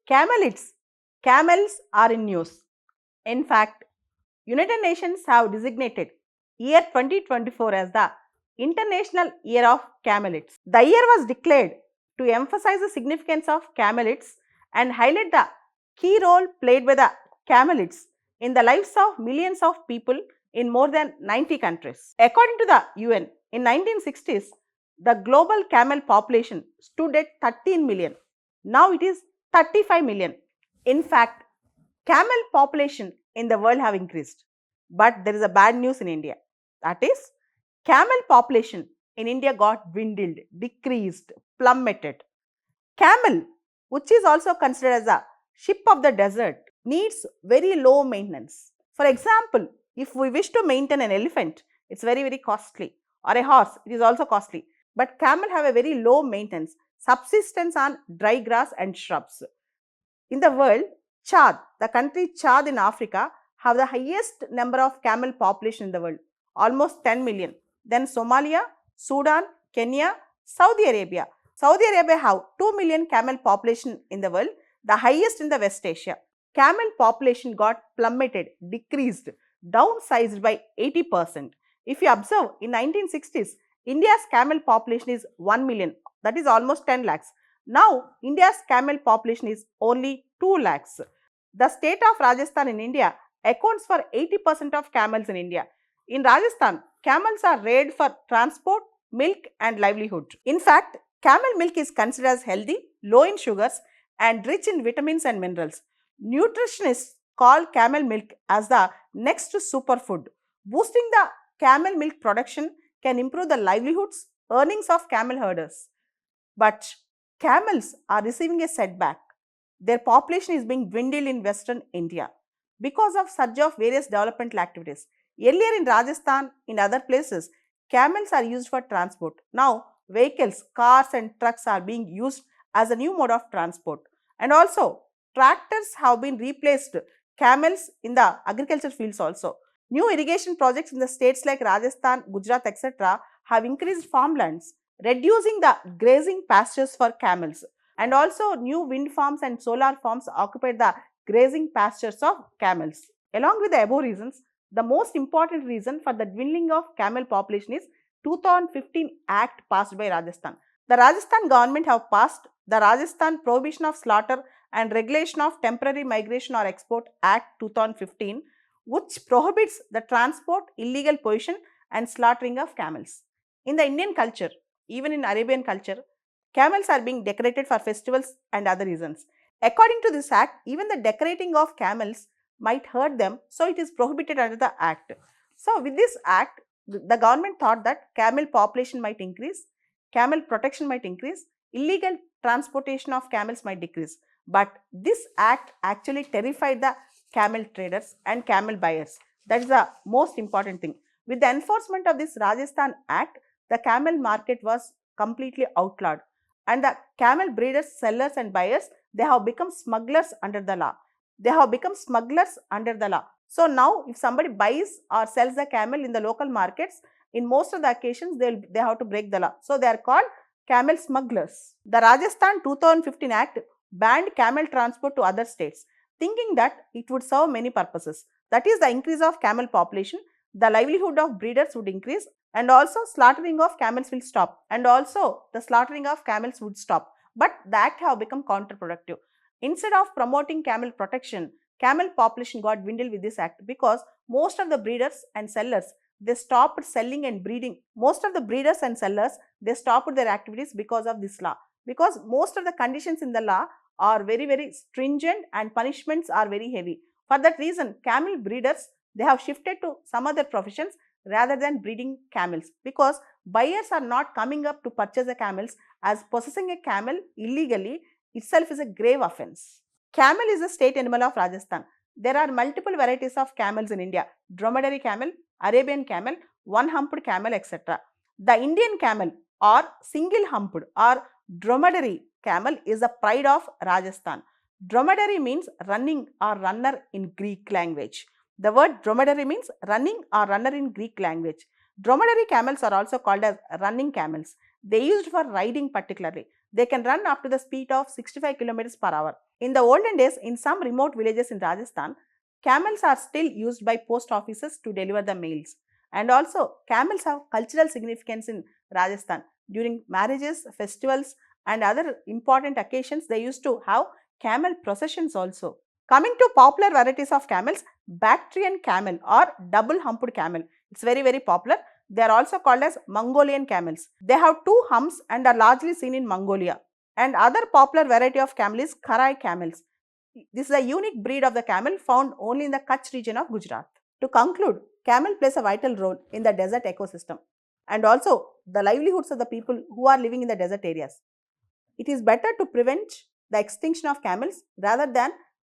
Camelids. Camels are in news. In fact, United Nations have designated year 2024 as the International Year of Camelids. The year was declared to emphasize the significance of camelids and highlight the key role played by the camelids in the lives of millions of people in more than 90 countries. According to the UN, in 1960s, the global camel population stood at 13 million. Now it is 35 million. In fact, camel population in the world have increased. But there is a bad news in India. That is, camel population in India got dwindled, decreased, plummeted. Camel, which is also considered as a ship of the desert, needs very low maintenance. For example, if we wish to maintain an elephant, it's very costly, or a horse, it is also costly. But camel have a very low maintenance, subsistence on dry grass and shrubs. In the world, Chad, the country Chad in Africa, have the highest number of camel population in the world, almost 10 million. Then Somalia, Sudan, Kenya, Saudi Arabia. Saudi Arabia have 2 million camel population in the world, the highest in the West Asia. Camel population got plummeted, decreased, downsized by 80%. If you observe, in 1960s, India's camel population is 1 million, that is almost 10 lakhs. Now, India's camel population is only 2 lakhs. The state of Rajasthan in India accounts for 80% of camels in India. In Rajasthan, camels are reared for transport, milk and livelihood. In fact, camel milk is considered as healthy, low in sugars and rich in vitamins and minerals. Nutritionists call camel milk as the next superfood. Boosting the camel milk production can improve the livelihoods, earnings of camel herders. But camels are receiving a setback. Their population is being dwindled in western India because of surge of various developmental activities. Earlier in Rajasthan, in other places, camels are used for transport. Now, vehicles, cars and trucks are being used as a new mode of transport. And also, tractors have been replaced camels in the agriculture fields also. New irrigation projects in the states like Rajasthan, Gujarat, etc. have increased farmlands, reducing the grazing pastures for camels. And also, new wind farms and solar farms occupied the grazing pastures of camels. Along with the above reasons, the most important reason for the dwindling of camel population is 2015 Act passed by Rajasthan. The Rajasthan government have passed the Rajasthan Prohibition of Slaughter and Regulation of Temporary Migration or Export Act 2015, which prohibits the transport, illegal possession and slaughtering of camels. In the Indian culture, even in Arabian culture, camels are being decorated for festivals and other reasons. According to this act, even the decorating of camels might hurt them, so it is prohibited under the act. So, with this act, the government thought that camel population might increase, camel protection might increase, illegal transportation of camels might decrease. But this act actually terrified the camel traders and camel buyers. That is the most important thing. With the enforcement of this Rajasthan Act, the camel market was completely outlawed. And the camel breeders, sellers and buyers, they have become smugglers under the law. So now if somebody buys or sells the camel in the local markets, in most of the occasions they have to break the law. So they are called camel smugglers. The Rajasthan 2015 Act banned camel transport to other states, thinking that it would serve many purposes. That is, the increase of camel population, the livelihood of breeders would increase, and also slaughtering of camels will stop, and also the slaughtering of camels would stop. But the act have become counterproductive. Instead of promoting camel protection, camel population got dwindled with this act because most of the breeders and sellers, they stopped selling and breeding. Most of the breeders and sellers, they stopped their activities because of this law. Because most of the conditions in the law are very stringent and punishments are very heavy. For that reason, camel breeders, they have shifted to some other professions rather than breeding camels, because buyers are not coming up to purchase the camels, as possessing a camel illegally itself is a grave offense. Camel is the state animal of Rajasthan. There are multiple varieties of camels in India: dromedary camel, Arabian camel, one-humped camel, etc. The Indian camel or single-humped or dromedary camel is the pride of Rajasthan. Dromedary means running or runner in Greek language. The word dromedary means running or runner in Greek language. Dromedary camels are also called as running camels. They are used for riding particularly. They can run up to the speed of 65 km per hour. In the olden days, in some remote villages in Rajasthan, camels are still used by post offices to deliver the mails. And also, camels have cultural significance in Rajasthan. During marriages, festivals, and other important occasions, they used to have camel processions also. Coming to popular varieties of camels, Bactrian camel or double humped camel. It's very popular. They are also called as Mongolian camels. They have two humps and are largely seen in Mongolia. And other popular variety of camel is Karai camels. This is a unique breed of the camel found only in the Kutch region of Gujarat. To conclude, camel plays a vital role in the desert ecosystem and also the livelihoods of the people who are living in the desert areas. It is better to prevent the extinction of camels rather than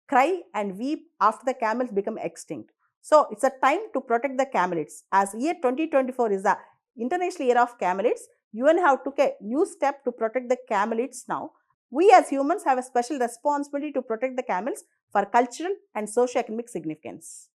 cry and weep after the camels become extinct. So, it's a time to protect the camelids. As year 2024 is the International Year of Camelids, UN have took a new step to protect the camelids now. We as humans have a special responsibility to protect the camels for cultural and socio-economic significance.